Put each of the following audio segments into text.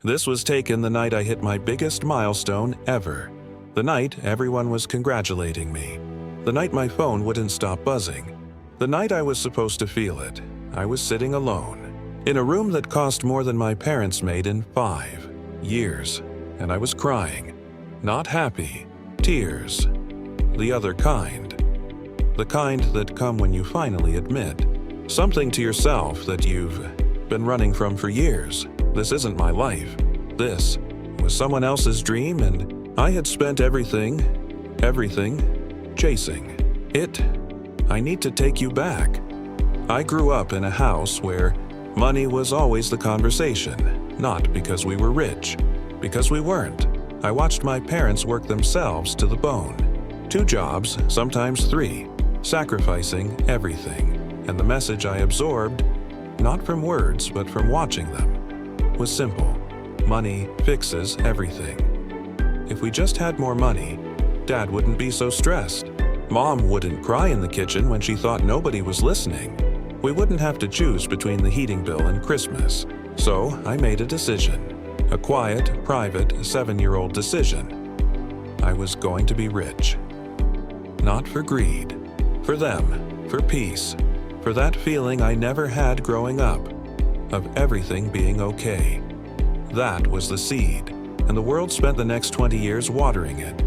This was taken the night I hit my biggest milestone ever. The night everyone was congratulating me. The night my phone wouldn't stop buzzing. The night I was supposed to feel it. I was sitting alone, in a room that cost more than my parents made in 5 years. And I was crying. Not happy. Tears. The other kind. The kind that come when you finally admit something to yourself that you've been running from for years. This isn't my life. This was someone else's dream, and I had spent everything chasing it. I need to take you back. I grew up in a house where money was always the conversation, not because we were rich, because we weren't. I watched my parents work themselves to the bone. 2 jobs, sometimes 3, sacrificing everything. And the message I absorbed, not from words but from watching them, was simple. Money fixes everything. If we just had more money, Dad wouldn't be so stressed. Mom wouldn't cry in the kitchen when she thought nobody was listening. We wouldn't have to choose between the heating bill and Christmas. So I made a decision. A quiet, private, 7-year-old decision. I was going to be rich. Not for greed. For them. For peace. For that feeling I never had growing up. Of everything being okay. That was the seed, and the world spent the next 20 years watering it.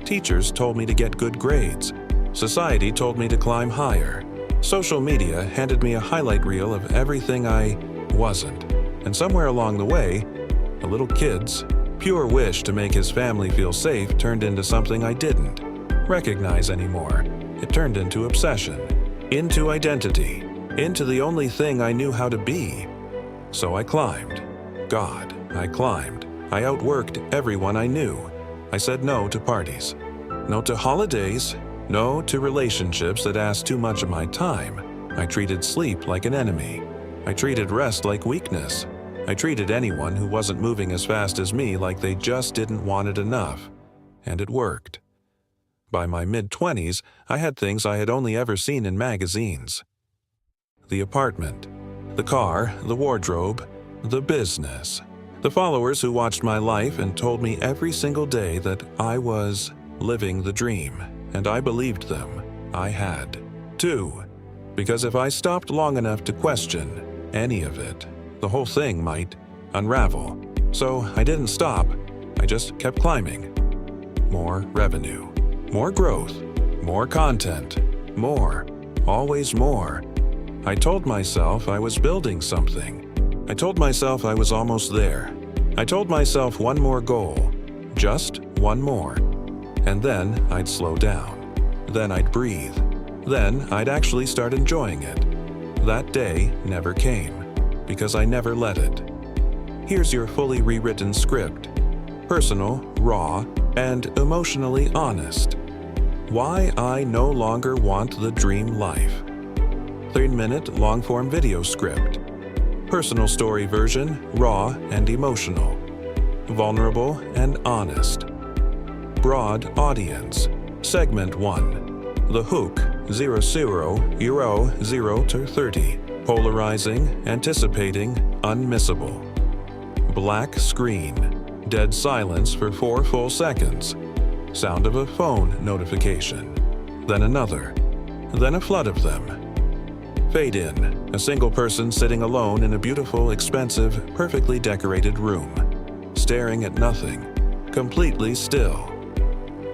Teachers told me to get good grades. Society told me to climb higher. Social media handed me a highlight reel of everything I wasn't. And somewhere along the way, a little kid's pure wish to make his family feel safe turned into something I didn't recognize anymore. It turned into obsession, into identity, into the only thing I knew how to be. So I climbed. God, I climbed. I outworked everyone I knew. I said no to parties, no to holidays, no to relationships that asked too much of my time. I treated sleep like an enemy. I treated rest like weakness. I treated anyone who wasn't moving as fast as me like they just didn't want it enough. And it worked. By my mid-20s, I had things I had only ever seen in magazines. The apartment, the car, the wardrobe, the business. The followers who watched my life and told me every single day that I was living the dream, and I believed them. I had to. Because if I stopped long enough to question any of it, the whole thing might unravel. So I didn't stop. I just kept climbing. More revenue. More growth. More content. More. Always more. I told myself I was building something. I told myself I was almost there. I told myself one more goal. Just one more. And then I'd slow down. Then I'd breathe. Then I'd actually start enjoying it. That day never came, because I never let it. Here's your fully rewritten script. Personal, raw, and emotionally honest. Why I no longer want the dream life. 3-minute long-form video script. Personal story version, raw and emotional. Vulnerable and honest. Broad audience. Segment 1. The hook, 0 to 30. Polarizing, anticipating, unmissable. Black screen. Dead silence for 4 full seconds. Sound of a phone notification. Then another. Then a flood of them. Fade in. A single person sitting alone in a beautiful, expensive, perfectly decorated room. Staring at nothing. Completely still.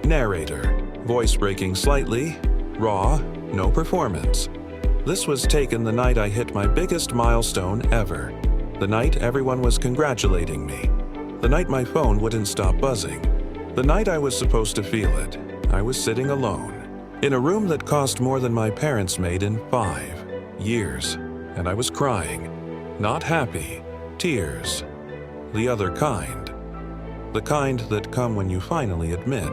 Narrator. Voice breaking slightly. Raw. No performance. This was taken the night I hit my biggest milestone ever. The night everyone was congratulating me. The night my phone wouldn't stop buzzing. The night I was supposed to feel it. I was sitting alone. In a room that cost more than my parents made in 5 years. And I was crying. Not happy. Tears. The other kind. The kind that come when you finally admit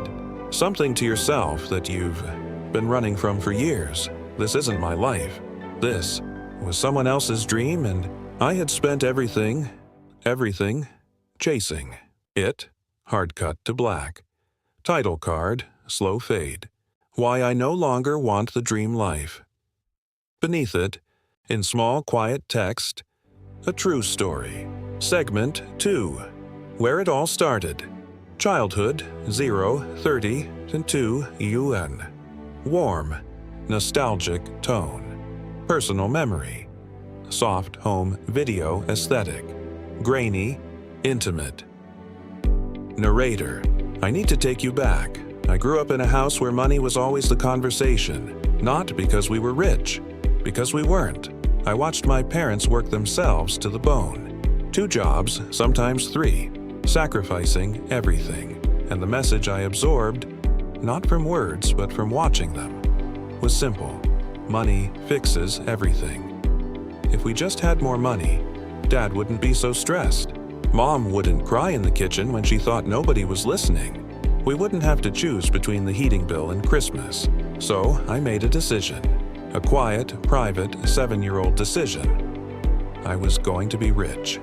something to yourself that you've been running from for years. This isn't my life. This was someone else's dream, and I had spent everything chasing it. Hard cut to black. Title card, slow fade. Why I no longer want the dream life. Beneath it, in small, quiet text, a true story. Segment 2. Where it all started. Childhood 0, 30, and 2 UN. Warm, nostalgic tone. Personal memory. Soft home video aesthetic. Grainy, intimate. Narrator. I need to take you back. I grew up in a house where money was always the conversation. Not because we were rich, because we weren't. I watched my parents work themselves to the bone. 2 jobs, sometimes 3, sacrificing everything. And the message I absorbed, not from words but from watching them, was simple. Money fixes everything. If we just had more money, Dad wouldn't be so stressed. Mom wouldn't cry in the kitchen when she thought nobody was listening. We wouldn't have to choose between the heating bill and Christmas. So I made a decision. A quiet, private, 7-year-old decision. I was going to be rich.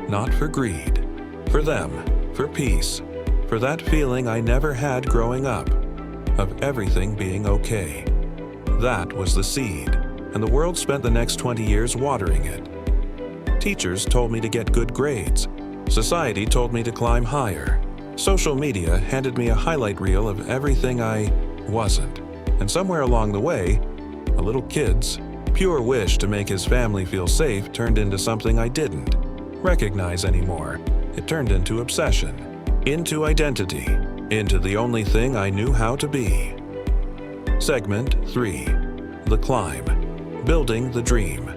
Not for greed. For them. For peace. For that feeling I never had growing up. Of everything being okay. That was the seed. And the world spent the next 20 years watering it. Teachers told me to get good grades. Society told me to climb higher. Social media handed me a highlight reel of everything I wasn't. And somewhere along the way, a little kid's pure wish to make his family feel safe turned into something I didn't recognize anymore. It turned into obsession, into identity, into the only thing I knew how to be. Segment 3. The Climb. Building the Dream.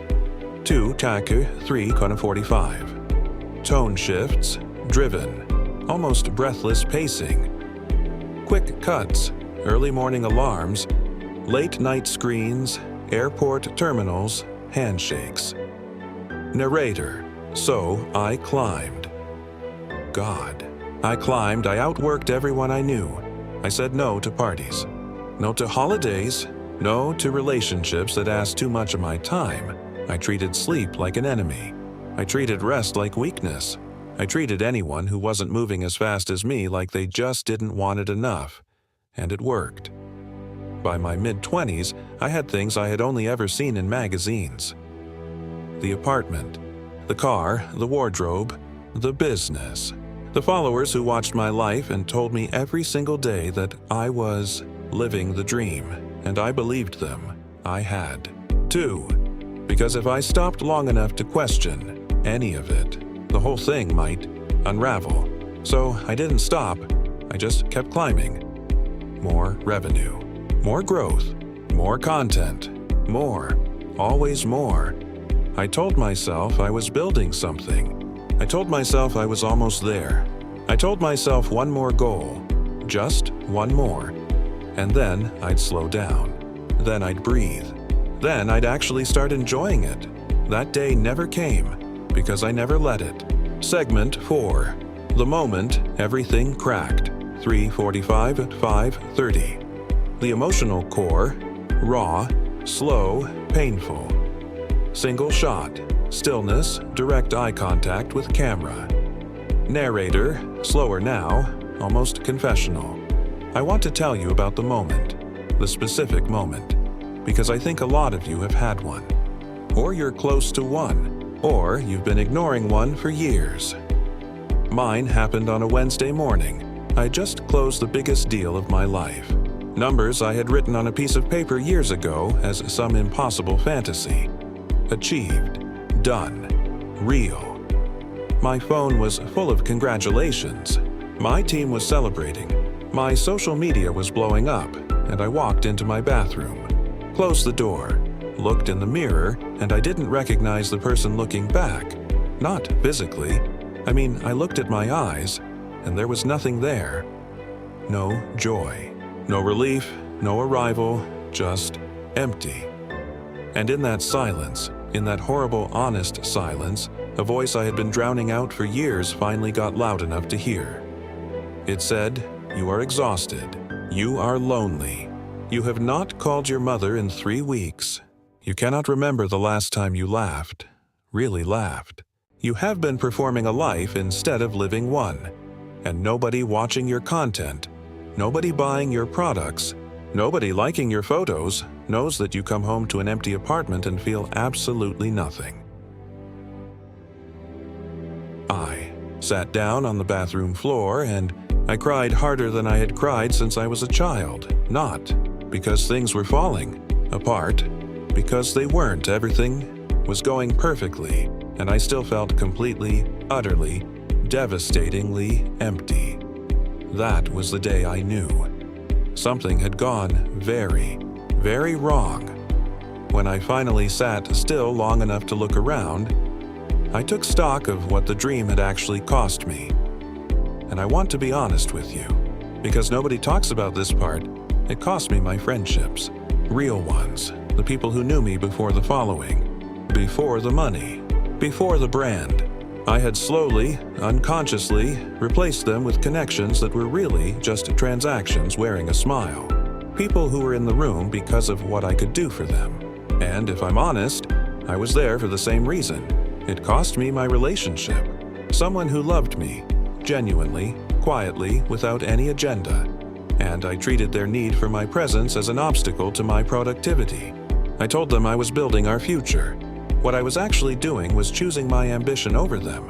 2 Taku 3:45. Tone shifts, driven, almost breathless pacing. Quick cuts, early morning alarms, late night screens, airport terminals, handshakes. Narrator. So I climbed. God. I climbed, I outworked everyone I knew. I said no to parties. No to holidays. No to relationships that asked too much of my time. I treated sleep like an enemy. I treated rest like weakness. I treated anyone who wasn't moving as fast as me like they just didn't want it enough. And it worked. By my mid-20s, I had things I had only ever seen in magazines. The apartment, the car, the wardrobe, the business. The followers who watched my life and told me every single day that I was living the dream, and I believed them. I had. 2. Because if I stopped long enough to question any of it, the whole thing might unravel. So I didn't stop, I just kept climbing. More revenue, more growth, more content, more, always more. I told myself I was building something. I told myself I was almost there. I told myself one more goal, just one more. And then I'd slow down. Then I'd breathe. Then I'd actually start enjoying it. That day never came, because I never let it. Segment 4. The moment everything cracked. 3:45 at 5:30. The emotional core. Raw, slow, painful. Single shot. Stillness, direct eye contact with camera. Narrator, slower now, almost confessional. I want to tell you about the moment, the specific moment, because I think a lot of you have had one. Or you're close to one, or you've been ignoring one for years. Mine happened on a Wednesday morning. I just closed the biggest deal of my life. Numbers I had written on a piece of paper years ago as some impossible fantasy. Achieved. Done. Real. My phone was full of congratulations. My team was celebrating. My social media was blowing up, and I walked into my bathroom, closed the door, looked in the mirror, and I didn't recognize the person looking back. Not physically. I mean, I looked at my eyes, and there was nothing there. No joy. No relief, no arrival, just empty. And in that silence, in that horrible, honest silence, a voice I had been drowning out for years finally got loud enough to hear. It said, "You are exhausted. You are lonely. You have not called your mother in 3 weeks. You cannot remember the last time you laughed, really laughed. You have been performing a life instead of living one. And nobody watching your content, nobody buying your products, nobody liking your photos knows that you come home to an empty apartment and feel absolutely nothing." I sat down on the bathroom floor and I cried harder than I had cried since I was a child. Not because things were falling apart, because they weren't. Everything was going perfectly, and I still felt completely, utterly, devastatingly empty. That was the day I knew. Something had gone very, very wrong. When I finally sat still long enough to look around, I took stock of what the dream had actually cost me. And I want to be honest with you, because nobody talks about this part. It cost me my friendships, real ones, the people who knew me before the following, before the money, before the brand. I had slowly, unconsciously replaced them with connections that were really just transactions wearing a smile. People who were in the room because of what I could do for them. And if I'm honest, I was there for the same reason. It cost me my relationship. Someone who loved me, genuinely, quietly, without any agenda. And I treated their need for my presence as an obstacle to my productivity. I told them I was building our future. What I was actually doing was choosing my ambition over them.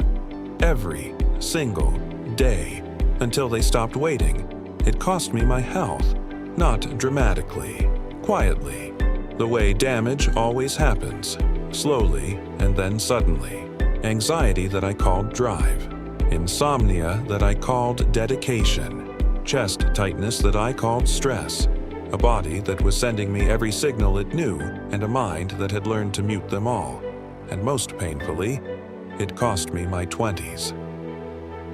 Every single day, until they stopped waiting. It cost me my health. Not dramatically, quietly. The way damage always happens. Slowly and then suddenly. Anxiety that I called drive. Insomnia that I called dedication. Chest tightness that I called stress. A body that was sending me every signal it knew, and a mind that had learned to mute them all. And most painfully, it cost me my 20s.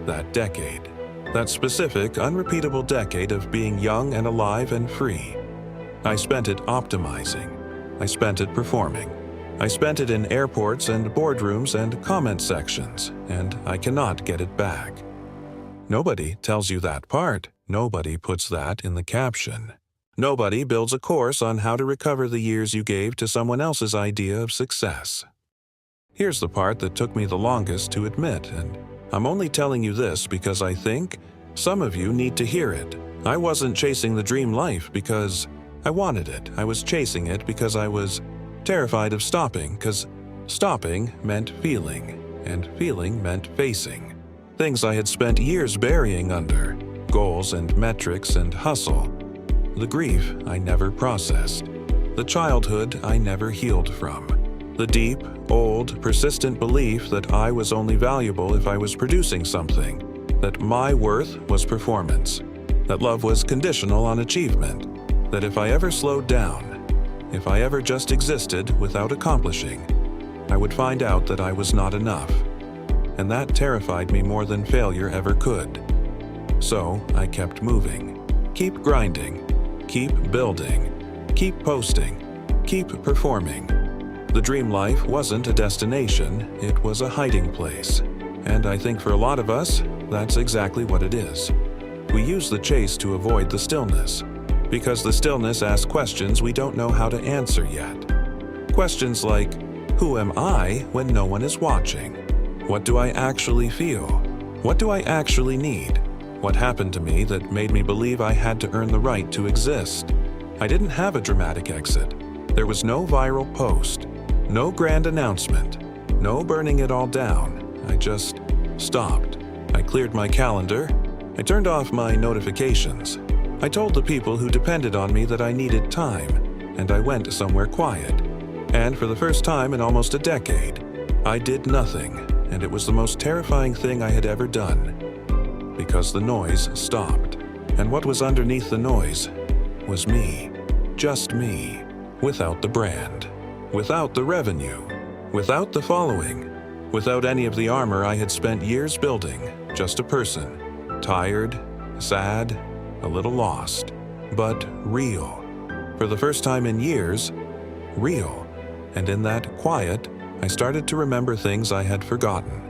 That decade. That specific, unrepeatable decade of being young and alive and free. I spent it optimizing. I spent it performing. I spent it in airports and boardrooms and comment sections, and I cannot get it back. Nobody tells you that part. Nobody puts that in the caption. Nobody builds a course on how to recover the years you gave to someone else's idea of success. Here's the part that took me the longest to admit, and I'm only telling you this because I think some of you need to hear it. I wasn't chasing the dream life because I wanted it. I was chasing it because I was terrified of stopping, because stopping meant feeling, and feeling meant facing. Things I had spent years burying under, goals and metrics and hustle. The grief I never processed. The childhood I never healed from. The deep, old, persistent belief that I was only valuable if I was producing something. That my worth was performance. That love was conditional on achievement. That if I ever slowed down, if I ever just existed without accomplishing, I would find out that I was not enough. And that terrified me more than failure ever could. So I kept moving. Keep grinding. Keep building. Keep posting. Keep performing. The dream life wasn't a destination, it was a hiding place. And I think for a lot of us, that's exactly what it is. We use the chase to avoid the stillness. Because the stillness asks questions we don't know how to answer yet. Questions like, who am I when no one is watching? What do I actually feel? What do I actually need? What happened to me that made me believe I had to earn the right to exist? I didn't have a dramatic exit. There was no viral post, no grand announcement, no burning it all down. I just stopped. I cleared my calendar. I turned off my notifications. I told the people who depended on me that I needed time, and I went somewhere quiet. And for the first time in almost a decade, I did nothing, and it was the most terrifying thing I had ever done. Because the noise stopped. And what was underneath the noise was me. Just me. Without the brand. Without the revenue. Without the following. Without any of the armor I had spent years building. Just a person. Tired, sad, a little lost. But real. For the first time in years, real. And in that quiet, I started to remember things I had forgotten.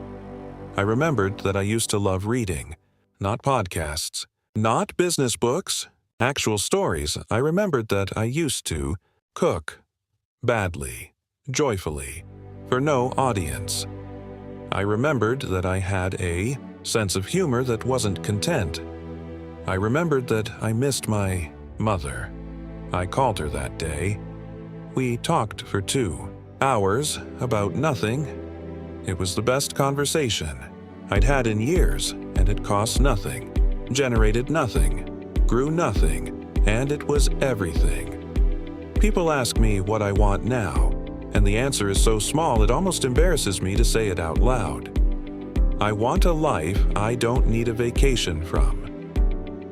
I remembered that I used to love reading. Not podcasts, not business books, actual stories. I remembered that I used to cook badly, joyfully, for no audience. I remembered that I had a sense of humor that wasn't content. I remembered that I missed my mother. I called her that day. We talked for 2 hours about nothing. It was the best conversation. I'd had in years, and it cost nothing, generated nothing, grew nothing, and it was everything. People ask me what I want now, and the answer is so small it almost embarrasses me to say it out loud. I want a life I don't need a vacation from.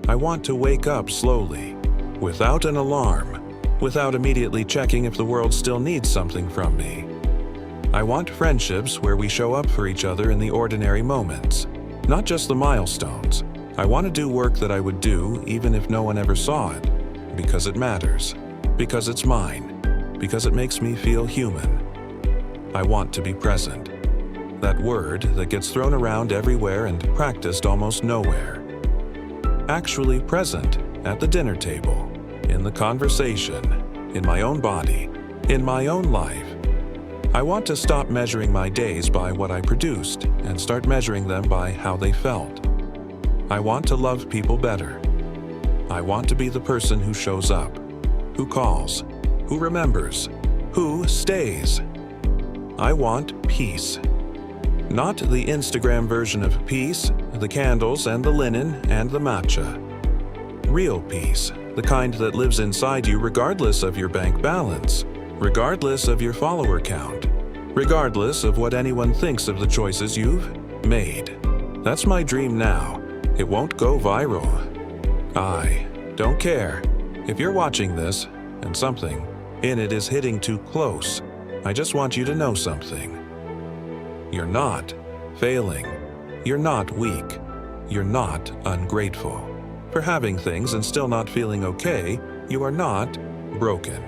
I want to wake up slowly, without an alarm, without immediately checking if the world still needs something from me. I want friendships where we show up for each other in the ordinary moments, not just the milestones. I want to do work that I would do even if no one ever saw it, because it matters, because it's mine, because it makes me feel human. I want to be present. That word that gets thrown around everywhere and practiced almost nowhere. Actually present at the dinner table, in the conversation, in my own body, in my own life. I want to stop measuring my days by what I produced and start measuring them by how they felt. I want to love people better. I want to be the person who shows up, who calls, who remembers, who stays. I want peace. Not the Instagram version of peace, the candles and the linen and the matcha. Real peace, the kind that lives inside you regardless of your bank balance, regardless of your follower count, regardless of what anyone thinks of the choices you've made. That's my dream now. It won't go viral. I don't care. If you're watching this and something in it is hitting too close, I just want you to know something. You're not failing. You're not weak. You're not ungrateful. For having things and still not feeling okay, you are not broken.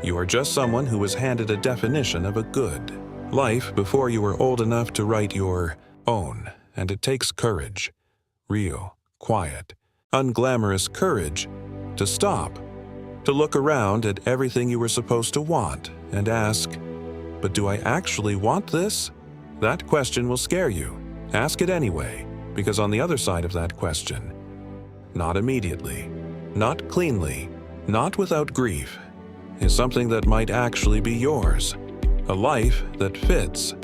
You are just someone who was handed a definition of a good life before you were old enough to write your own, and it takes courage. Real, quiet, unglamorous courage to stop, to look around at everything you were supposed to want and ask, but do I actually want this? That question will scare you. Ask it anyway, because on the other side of that question, not immediately, not cleanly, not without grief, is something that might actually be yours. A life that fits.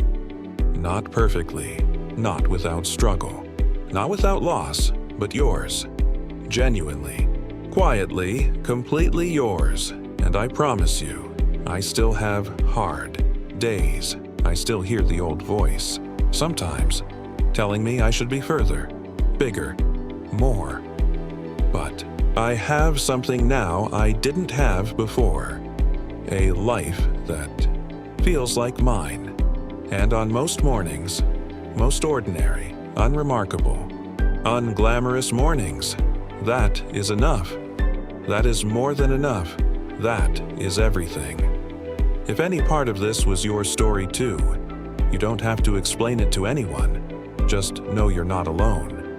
Not perfectly, not without struggle, not without loss, but yours. Genuinely, quietly, completely yours. And I promise you, I still have hard days. I still hear the old voice, sometimes, telling me I should be further, bigger, more. But I have something now I didn't have before. A life that feels like mine. And on most mornings, most ordinary, unremarkable, unglamorous mornings, that is enough. That is more than enough. That is everything. If any part of this was your story too, you don't have to explain it to anyone. Just know you're not alone.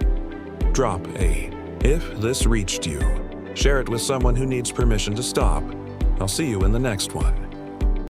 Drop a "if this reached you." Share it with someone who needs permission to stop. I'll see you in the next one.